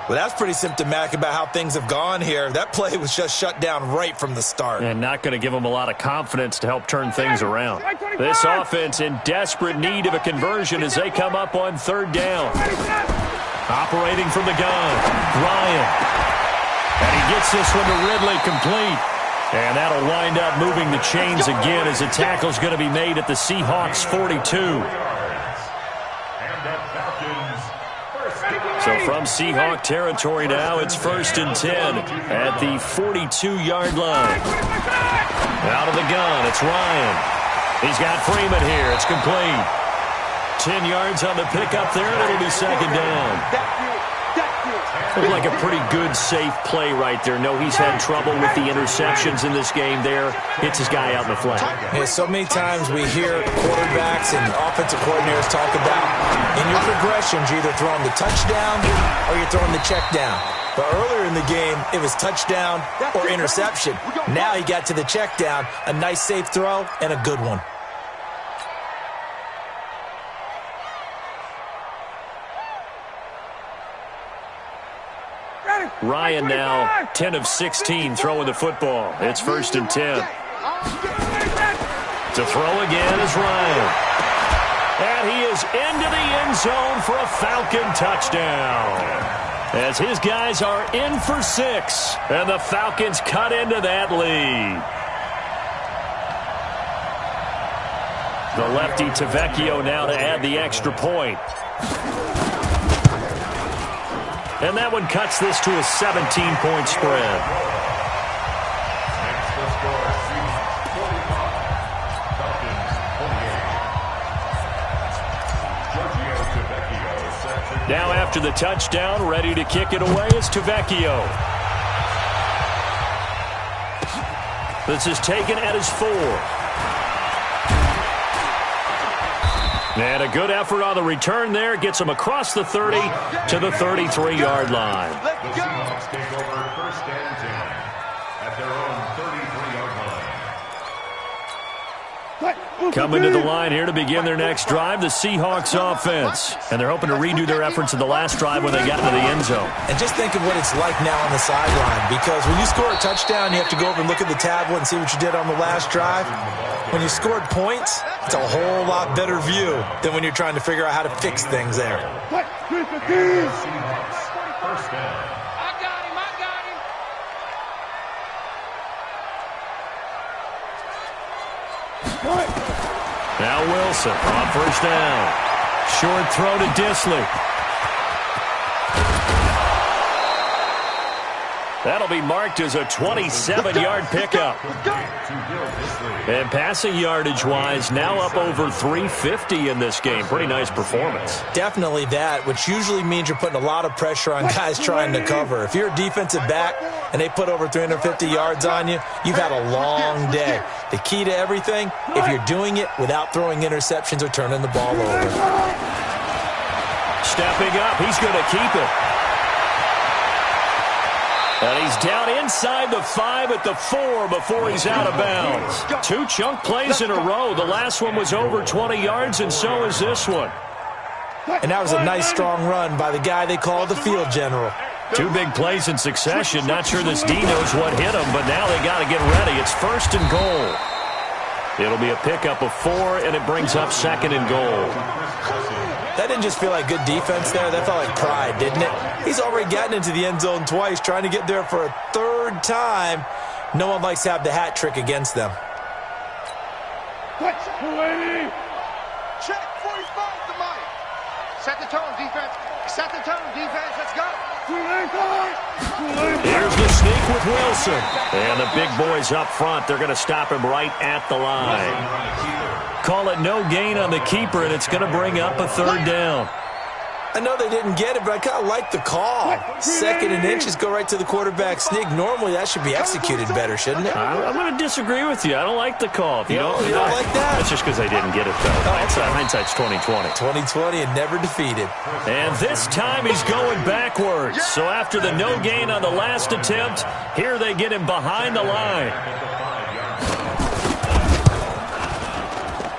Well, that's pretty symptomatic about how things have gone here. That play was just shut down right from the start. And not going to give them a lot of confidence to help turn things around. This offense in desperate need of a conversion as they come up on 3rd down. Operating from the gun, Ryan. And he gets this one to Ridley complete. And that'll wind up moving the chains again as a tackle's going to be made at the Seahawks 42. So from Seahawk territory now, it's 1st and 10 at the 42-yard line. Out of the gun, it's Ryan. He's got Freeman here. It's complete. 10 yards on the pickup there, and it'll be 2nd down. Looked like a pretty good, safe play right there. No, he's had trouble with the interceptions in this game there. Hits his guy out in the flat. Yeah, so many times we hear quarterbacks and offensive coordinators talk about in your progressions, you're either throwing the touchdown or you're throwing the check down. But earlier in the game, it was touchdown or interception. Now he got to the check down, a nice safe throw, and a good one. Ryan now 10 of 16 throwing the football. It's 1st and 10. To throw again is Ryan. And he is into the end zone for a Falcon touchdown. As his guys are in for 6. And the Falcons cut into that lead. The lefty Tavecchio now to add the extra point. And that one cuts this to a 17-point spread. Next to score, Seahawks 45, Falcons 48. Giorgio Tavecchio set to... Now after the touchdown, ready to kick it away is Tavecchio. This is taken at his 4. And a good effort on the return there. Gets him across the 30 to the 33-yard line. The Seahawks take over 1st and 10 at their own 33-yard line. Coming to the line here to begin their next drive, the Seahawks offense. And they're hoping to redo their efforts in the last drive when they got into the end zone. And just think of what it's like now on the sideline, because when you score a touchdown, you have to go over and look at the tablet and see what you did on the last drive. When you scored points, it's a whole lot better view than when you're trying to figure out how to fix things there. Seahawks, 1st down. I got him. Now Wilson on 1st down. Short throw to Disley. That'll be marked as a 27-yard pickup. And passing yardage-wise, now up over 350 in this game. Pretty nice performance. Definitely that, which usually means you're putting a lot of pressure on guys trying to cover. If you're a defensive back and they put over 350 yards on you, you've had a long day. The key to everything, if you're doing it without throwing interceptions or turning the ball over. Stepping up, he's going to keep it. And he's down inside the 5 at the 4 before he's out of bounds. 2 chunk plays in a row. The last one was over 20 yards, and so is this one. And that was a nice, strong run by the guy they call the field general. 2 big plays in succession. Not sure this D knows what hit him, but now they got to get ready. It's 1st and goal. It'll be a pickup of 4, and it brings up 2nd and goal. That didn't just feel like good defense there. That felt like pride, didn't it? He's already gotten into the end zone twice, trying to get there for a 3rd time. No one likes to have the hat trick against them. Check 45 the mic. Set the tone, defense. Set the tone, defense. Let's go. Here's the sneak with Wilson. And the big boys up front, they're going to stop him right at the line. Call it no gain on the keeper, and it's going to bring up a 3rd down. I know they didn't get it, but I kind of like the call. 2nd and inches, go right to the quarterback sneak. Normally, that should be executed better, shouldn't it? I'm going to disagree with you. I don't like the call. You don't like that? That's just because they didn't get it, though. Hindsight's 20/20. 20/20 and never defeated. And this time he's going backwards. So after the no gain on the last attempt, here they get him behind the line.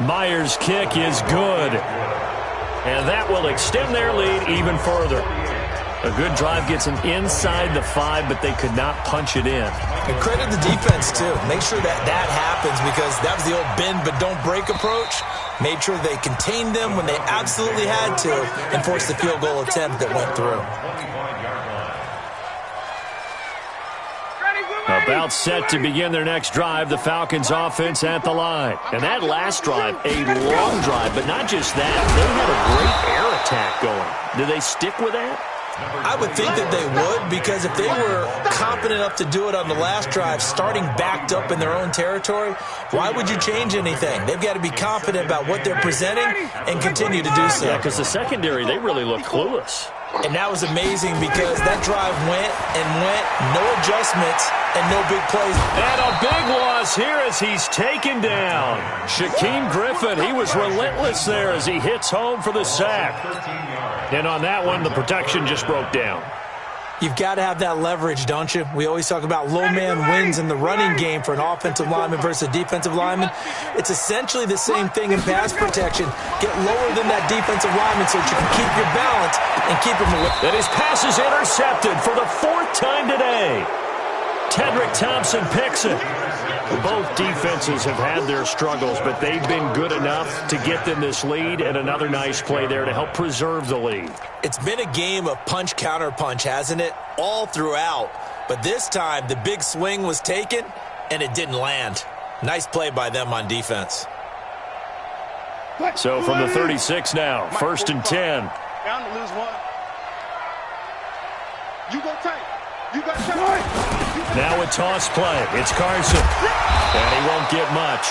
Myers' kick is good. And that will extend their lead even further. A good drive gets them inside the 5, but they could not punch it in. And credit the defense, too. Make sure that happens, because that was the old bend but don't break approach. Made sure they contained them when they absolutely had to and forced the field goal attempt that went through. About set to begin their next drive, the Falcons offense at the line. And that last drive, a long drive, but not just that. They had a great air attack going. Do they stick with that? I would think that they would, because if they were confident enough to do it on the last drive, starting backed up in their own territory, why would you change anything? They've got to be confident about what they're presenting and continue to do so. Yeah, because the secondary, they really look clueless. And that was amazing, because that drive went and went, no adjustments and no big plays. And a big loss here as he's taken down. Shaquem Griffin, he was relentless there as he hits home for the sack. And on that one, the protection just broke down. You've got to have that leverage, don't you? We always talk about low man wins in the running game for an offensive lineman versus a defensive lineman. It's essentially the same thing in pass protection. Get lower than that defensive lineman so that you can keep your balance and keep him away. And his pass is intercepted for the 4th time today. Tedrick Thompson picks it. Both defenses have had their struggles, but they've been good enough to get them this lead, and another nice play there to help preserve the lead. It's been a game of punch-counter-punch, hasn't it? All throughout. But this time, the big swing was taken, and it didn't land. Nice play by them on defense. So from the 36 now, 1st and 10. Down to lose one. You go tight. You got tight. Now a toss play. It's Carson. And he won't get much.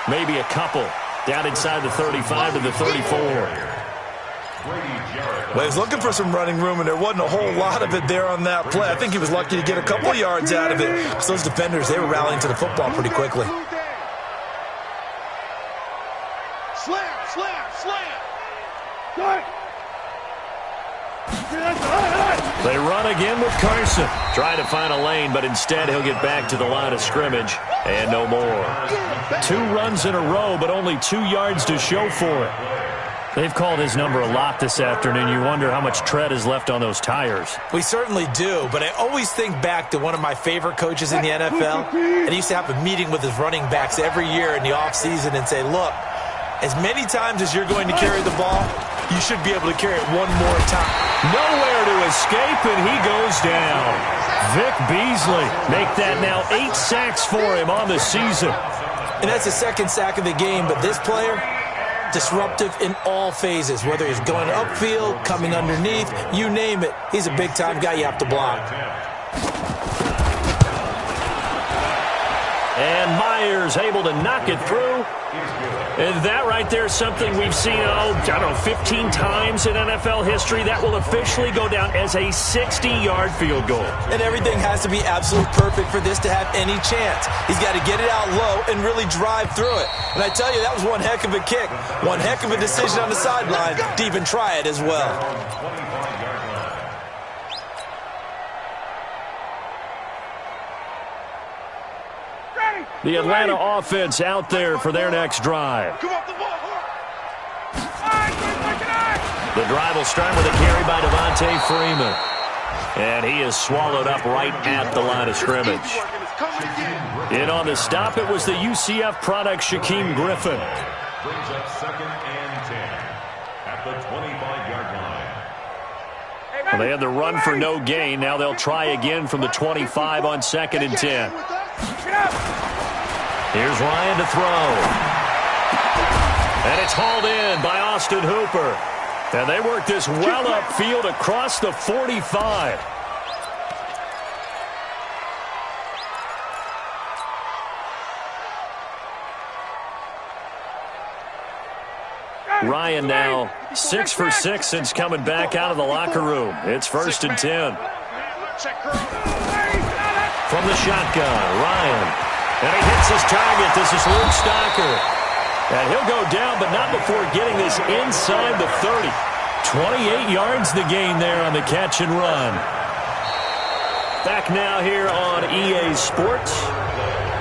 Maybe a couple. Down inside the 35 to the 34. Well, he was looking for some running room, and there wasn't a whole lot of it there on that play. I think he was lucky to get a couple of yards out of it. Because those defenders, they were rallying to the football pretty quickly. Slam, slam, slam. Good. They run again with Carson. Trying to find a lane, but instead he'll get back to the line of scrimmage. And no more. 2 runs in a row, but only 2 yards to show for it. They've called his number a lot this afternoon. You wonder how much tread is left on those tires. We certainly do, but I always think back to one of my favorite coaches in the NFL. And he used to have a meeting with his running backs every year in the offseason and say, look, as many times as you're going to carry the ball, you should be able to carry it one more time. Nowhere to escape, and he goes down. Vic Beasley make that now 8 sacks for him on the season. And that's the 2nd sack of the game, but this player, disruptive in all phases, whether he's going upfield, coming underneath, you name it. He's a big-time guy you have to block. And Myers able to knock it through. And that right there is something we've seen, 15 times in NFL history. That will officially go down as a 60-yard field goal. And everything has to be absolutely perfect for this to have any chance. He's got to get it out low and really drive through it. And I tell you, that was one heck of a kick. One heck of a decision on the sideline to even try it as well. The Atlanta offense out there for their next drive. The drive will start with a carry by Devontae Freeman. And he is swallowed up right at the line of scrimmage. In on the stop, it was the UCF product, Shaquem Griffin. Brings up 2nd and 10 at the 25-yard line. Well, they had the run for no gain. Now they'll try again from the 25 on 2nd and 10. Here's Ryan to throw. And it's hauled in by Austin Hooper. And they work this well upfield across the 45. Ryan now 6 for 6 since coming back out of the locker room. It's 1st and 10. From the shotgun, Ryan. And he hits his target. This is Luke Stocker. And he'll go down, but not before getting this inside the 30. 28 yards the gain there on the catch and run. Back now here on EA Sports.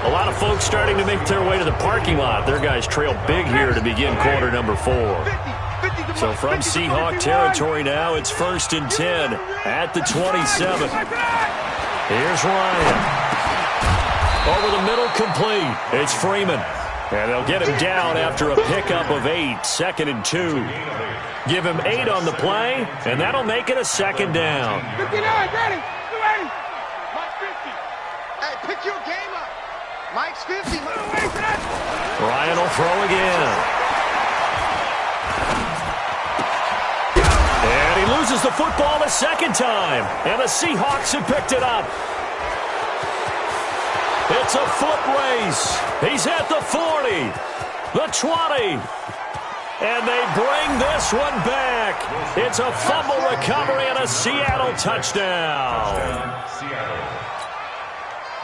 A lot of folks starting to make their way to the parking lot. Their guys trail big here to begin quarter number 4. So from Seahawk territory now, it's 1st and 10 at the 27. Here's Ryan. Over the middle, complete. It's Freeman. And they'll get him down after a pickup of 8. 2nd and 2. Give him 8 on the play, and that'll make it a 2nd down. 59, ready. Mike's 50. Hey, pick your game up. Mike's 50. Ryan will throw again. And he loses the football a 2nd time. And the Seahawks have picked it up. It's a foot race. He's at the 40, the 20, and they bring this one back. It's a fumble recovery and a Seattle touchdown.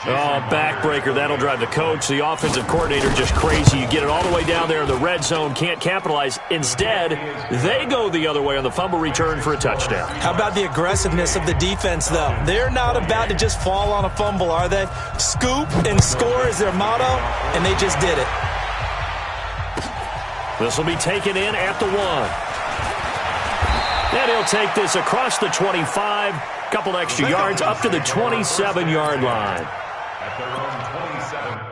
Oh, backbreaker. That'll drive the coach, the offensive coordinator, just crazy. You get it all the way down there in the red zone, can't capitalize. Instead, they go the other way on the fumble return for a touchdown. How about the aggressiveness of the defense, though? They're not about to just fall on a fumble, are they? Scoop and score is their motto, and they just did it. This will be taken in at the 1. And he'll take this across the 25, couple extra yards up to the 27-yard line. At their own 27.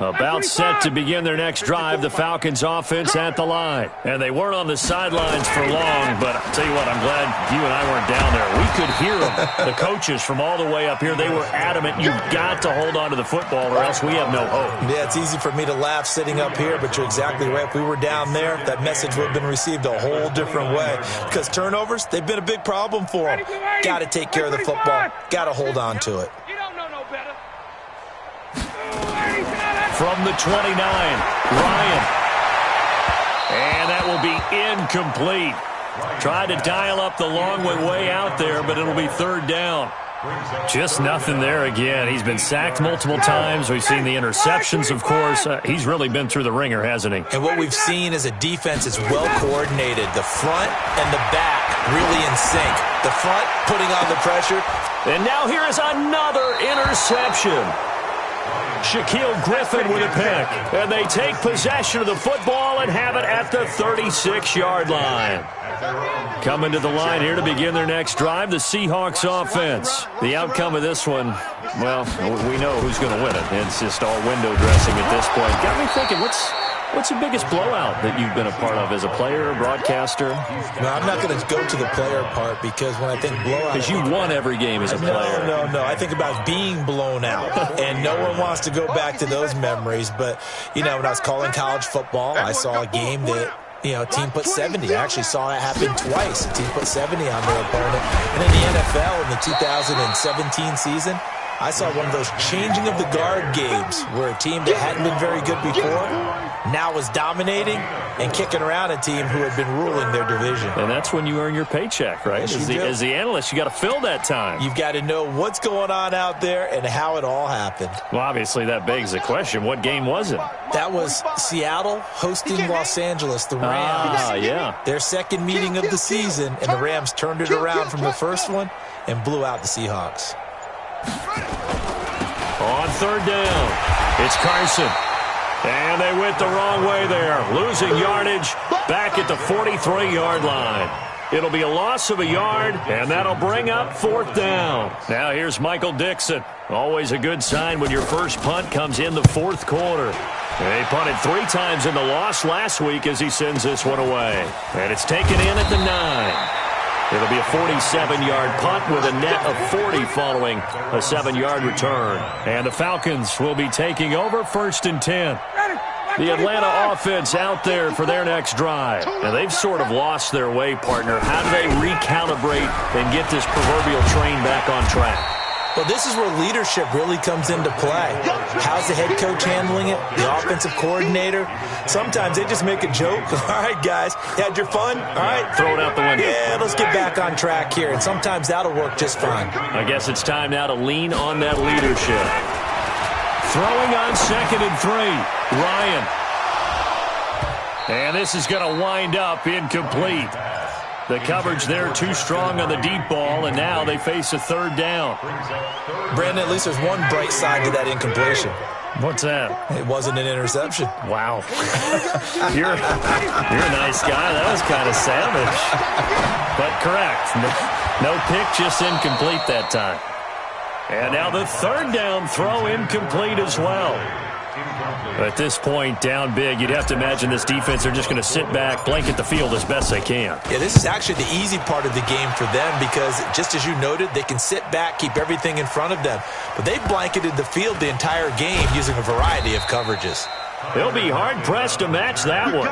About set to begin their next drive, the Falcons offense at the line. And they weren't on the sidelines for long, but I'll tell you what, I'm glad you and I weren't down there. We could hear them, the coaches from all the way up here. They were adamant, you've got to hold on to the football or else we have no hope. Yeah, it's easy for me to laugh sitting up here, but you're exactly right. If we were down there, that message would have been received a whole different way. Because turnovers, they've been a big problem for them. Got to take care of the football. Got to hold on to it. From the 29, Ryan. And that will be incomplete. Tried to dial up the long way out there, but it'll be third down. Just nothing there again. He's been sacked multiple times. We've seen the interceptions, of course. He's really been through the ringer, hasn't he? And what we've seen is a defense that's well coordinated. The front and the back really in sync. The front putting on the pressure. And now here is another interception. Shaquille Griffin with a pick. And they take possession of the football and have it at the 36-yard line. Coming to the line here to begin their next drive, the Seahawks offense. The outcome of this one, well, we know who's going to win it. It's just all window dressing at this point. Got me thinking, what's the biggest blowout that you've been a part of as a player or broadcaster? No, I'm not going to go to the player part because when I think blowout... Because you won every game as a player. No. I think about being blown out, and no one wants to go back to those memories. But, you know, when I was calling college football, I saw a game that, you know, a team put 70. I actually saw that happen twice. A team put 70 on their opponent. And in the NFL in the 2017 season, I saw one of those changing of the guard games where a team that hadn't been very good before now was dominating and kicking around a team who had been ruling their division. And that's when you earn your paycheck, right? Yes, as the analyst, you got to fill that time. You've got to know what's going on out there and how it all happened. Well, obviously that begs the question, what game was it? That was Seattle hosting Los Angeles, the Rams. Yeah. Their second meeting of the season, and the Rams turned it around from the first one and blew out the Seahawks. On third down, it's Carson. And they went the wrong way there, losing yardage back at the 43-yard line. It'll be a loss of a yard, and that'll bring up fourth down. Now here's Michael Dixon. Always a good sign when your first punt comes in the fourth quarter. And he punted 3 times in the loss last week as he sends this one away. And it's taken in at the 9. It'll be a 47-yard punt with a net of 40 following a 7-yard return. And the Falcons will be taking over 1st and 10. The Atlanta offense out there for their next drive. And they've sort of lost their way, partner. How do they recalibrate and get this proverbial train back on track? Well, this is where leadership really comes into play. How's the head coach handling it? The offensive coordinator? Sometimes they just make a joke. All right, guys, you had your fun? All right. Throw it out the window. Yeah, let's get back on track here. And sometimes that'll work just fine. I guess it's time now to lean on that leadership. Throwing on 2nd and 3. Ryan. And this is going to wind up incomplete. The coverage there too strong on the deep ball, and now they face a third down. Brandon, at least there's one bright side to that incompletion. What's that? It wasn't an interception. Wow. You're a nice guy. That was kind of savage. But correct. No pick, just incomplete that time. And now the third down throw incomplete as well. At this point, down big, you'd have to imagine this defense are just going to sit back, blanket the field as best they can. Yeah, this is actually the easy part of the game for them because, just as you noted, they can sit back, keep everything in front of them. But they blanketed the field the entire game using a variety of coverages. They'll be hard-pressed to match that one.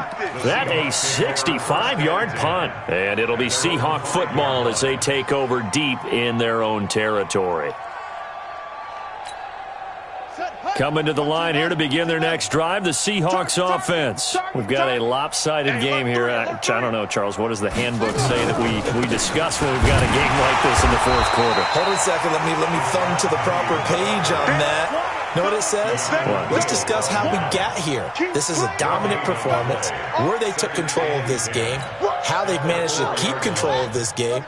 That a 65-yard punt. And it'll be Seahawk football as they take over deep in their own territory. Coming to the line here to begin their next drive, the Seahawks offense. We've got a lopsided game here. I don't know, Charles, what does the handbook say that we discuss when we've got a game like this in the fourth quarter? Hold on a second. Let me thumb to the proper page on that. Know what it says? What? Let's discuss how we got here. This is a dominant performance, where they took control of this game, how they've managed to keep control of this game,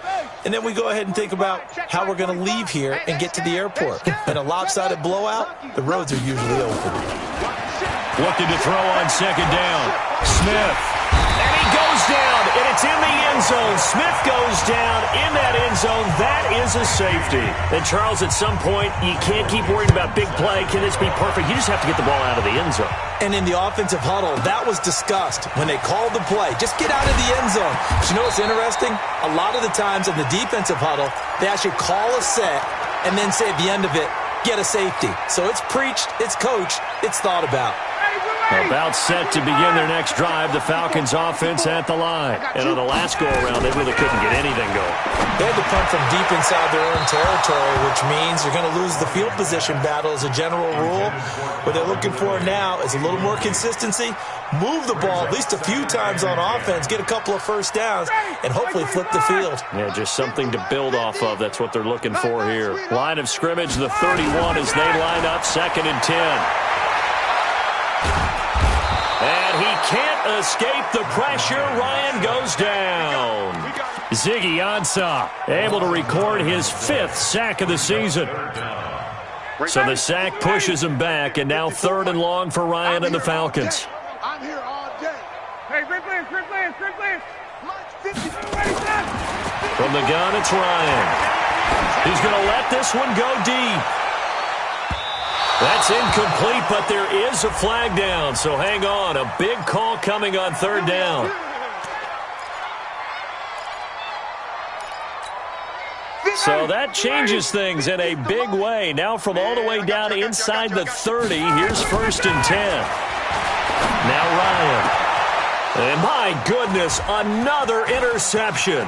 and then we go ahead and think about how we're going to leave here and get to the airport. In a lopsided blowout, the roads are usually open. Looking to throw on second down. Smith. And he goes down, and it's in the end zone. Smith goes down in that end zone. That is a safety. And, Charles, at some point, you can't keep worrying about big play. Can this be perfect? You just have to get the ball out of the end zone. And in the offensive huddle, that was discussed when they called the play. Just get out of the end zone. But you know what's interesting? A lot of the times in the defensive huddle, they actually call a set and then say at the end of it, get a safety. So it's preached, it's coached, it's thought about. About set to begin their next drive, the Falcons offense at the line. And on the last go-around, they really couldn't get anything going. They had to punt from deep inside their own territory, which means you're going to lose the field position battle as a general rule. What they're looking for now is a little more consistency, move the ball at least a few times on offense, get a couple of first downs, and hopefully flip the field. Yeah, just something to build off of. That's what they're looking for here. Line of scrimmage, the 31 as they line up, 2nd and 10. And he can't escape the pressure. Ryan goes down. Ziggy Ansah able to record his 5th sack of the season. So the sack pushes him back, and now 3rd and long for Ryan and the Falcons. I'm here all day. Hey, great players. From the gun, it's Ryan. He's going to let this one go deep. That's incomplete, but there is a flag down, so hang on. A big call coming on 3rd down. So that changes things in a big way. Now from all the way down inside the 30, here's 1st and 10. Now Ryan. And my goodness, another interception.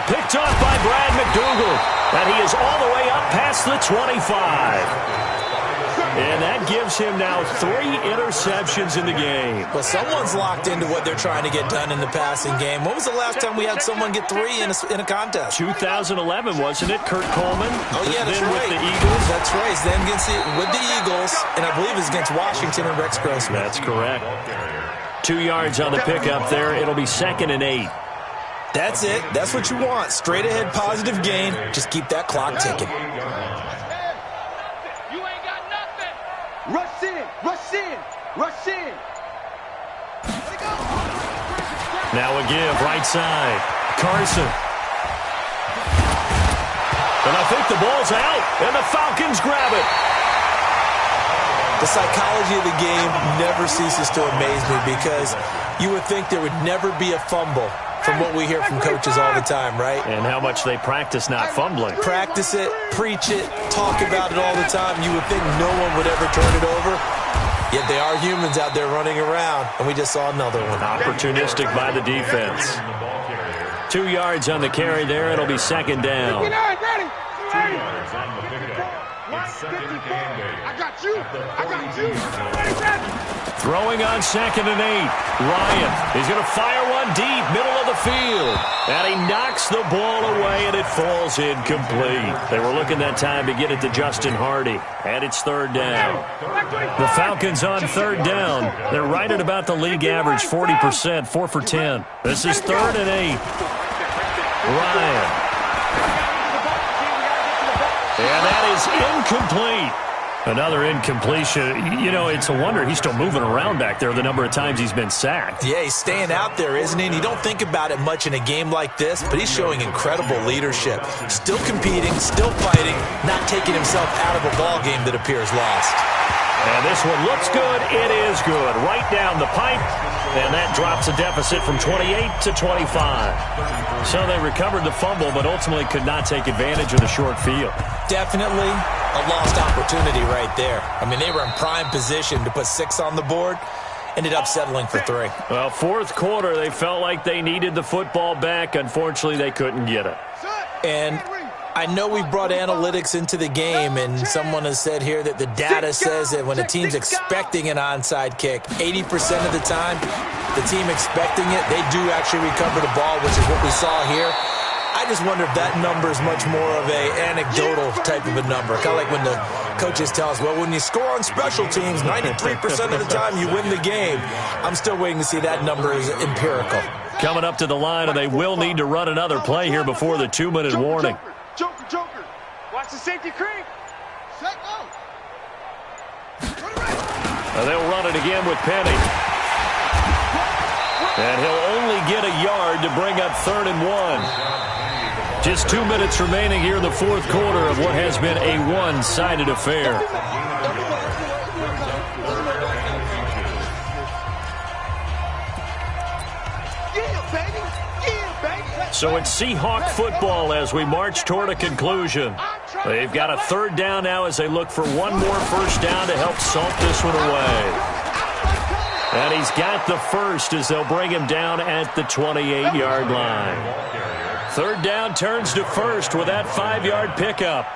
Picked off by Brad McDougal. And he is all the way up past the 25. And that gives him now 3 interceptions in the game. Well, someone's locked into what they're trying to get done in the passing game. When was the last time we had someone get 3 in a contest? 2011, wasn't it? Kurt Coleman? Oh, yeah, that's then right. With the Eagles? That's right. Then with the Eagles, and I believe it's against Washington and Rex Grossman. That's correct. 2 yards on the pickup there. It'll be 2nd and 8. That's it. That's what you want. Straight ahead, positive gain. Just keep that clock ticking. Rush in. Now a give, right side. Carson. And I think the ball's out, and the Falcons grab it. The psychology of the game never ceases to amaze me because you would think there would never be a fumble from what we hear from coaches all the time, right? And how much they practice not fumbling. Practice it, preach it, talk about it all the time. You would think no one would ever turn it over. Yet they are humans out there running around, and we just saw another one. Opportunistic by the defense. 2 yards on the carry there. It'll be 2nd down. 2 yards on the pickup. It's 2nd and 8. I got you. Throwing on 2nd and 8. Ryan is going to fire one deep, middle of the field. And he knocks the ball away, and it falls incomplete. They were looking that time to get it to Justin Hardy. And it's 3rd down. The Falcons on 3rd down. They're right at about the league average, 40%, 4 for 10. This is 3rd and 8. Ryan. And that is incomplete. Another incompletion. You know, it's a wonder he's still moving around back there the number of times he's been sacked. Yeah, he's staying out there, isn't he? And you don't think about it much in a game like this, but he's showing incredible leadership. Still competing, still fighting, not taking himself out of a ball game that appears lost. And this one looks good. It is good. Right down the pipe. And that drops a deficit from 28 to 25. So they recovered the fumble, but ultimately could not take advantage of the short field. Definitely a lost opportunity right there. I mean, they were in prime position to put 6 on the board. Ended up settling for 3. Well, fourth quarter, they felt like they needed the football back. Unfortunately, they couldn't get it. And I know we brought analytics into the game, and someone has said here that the data says that when a team's expecting an onside kick, 80% of the time, the team expecting it, they do actually recover the ball, which is what we saw here. I just wonder if that number is much more of a anecdotal type of a number. Kind of like when the coaches tell us, well, when you score on special teams, 93% of the time you win the game. I'm still waiting to see that number is empirical. Coming up to the line, and they will need to run another play here before the 2-minute warning. Joker. Watch the safety creep. Set go. They'll run it again with Penny. And he'll only get a yard to bring up 3rd and 1. Just 2 minutes remaining here in the fourth quarter of what has been a one-sided affair. So it's Seahawk football as we march toward a conclusion. They've got a 3rd down now as they look for one more first down to help salt this one away. And he's got the first as they'll bring him down at the 28-yard line. 3rd down turns to first with that 5-yard pickup.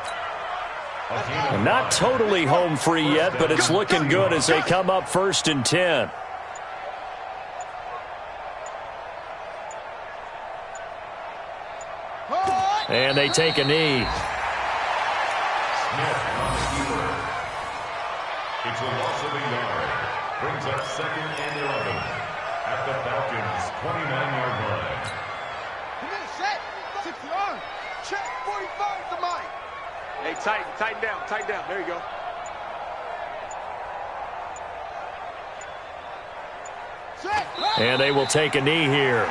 Not totally home free yet, but it's looking good as they come up 1st and 10. And they take a knee. It's a loss of a yard. Brings up 2nd and 11 at the Falcons' 29-yard line. Come in, set. 60-yard. Check. 45 to Mike. Hey, tighten down. There you go. Set. And they will take a knee here.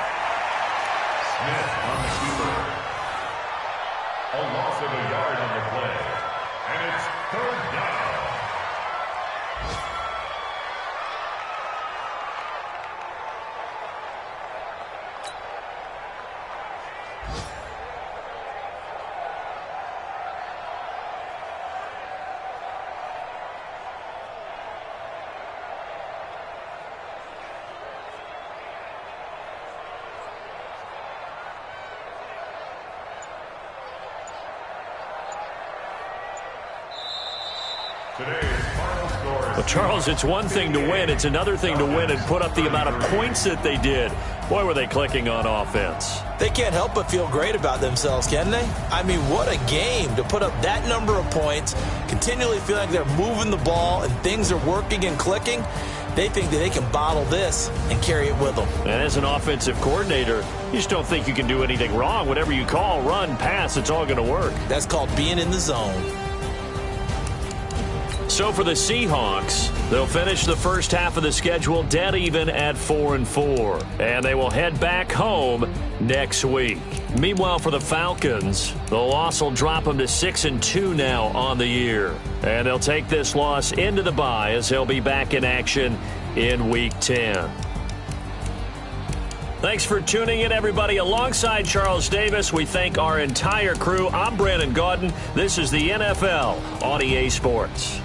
Smith on the keeper. A loss of a yard on the play. And it's 3rd down. Well, Charles, it's one thing to win. It's another thing to win and put up the amount of points that they did. Boy, were they clicking on offense. They can't help but feel great about themselves, can they? I mean, what a game to put up that number of points, continually feel like they're moving the ball and things are working and clicking. They think that they can bottle this and carry it with them. And as an offensive coordinator, you just don't think you can do anything wrong. Whatever you call, run, pass, it's all going to work. That's called being in the zone. So for the Seahawks, they'll finish the first half of the schedule dead even at 4-4. And they will head back home next week. Meanwhile, for the Falcons, the loss will drop them to 6-2 now on the year. And they'll take this loss into the bye as they'll be back in action in Week 10. Thanks for tuning in, everybody. Alongside Charles Davis, we thank our entire crew. I'm Brandon Gaudin. This is the NFL on EA Sports.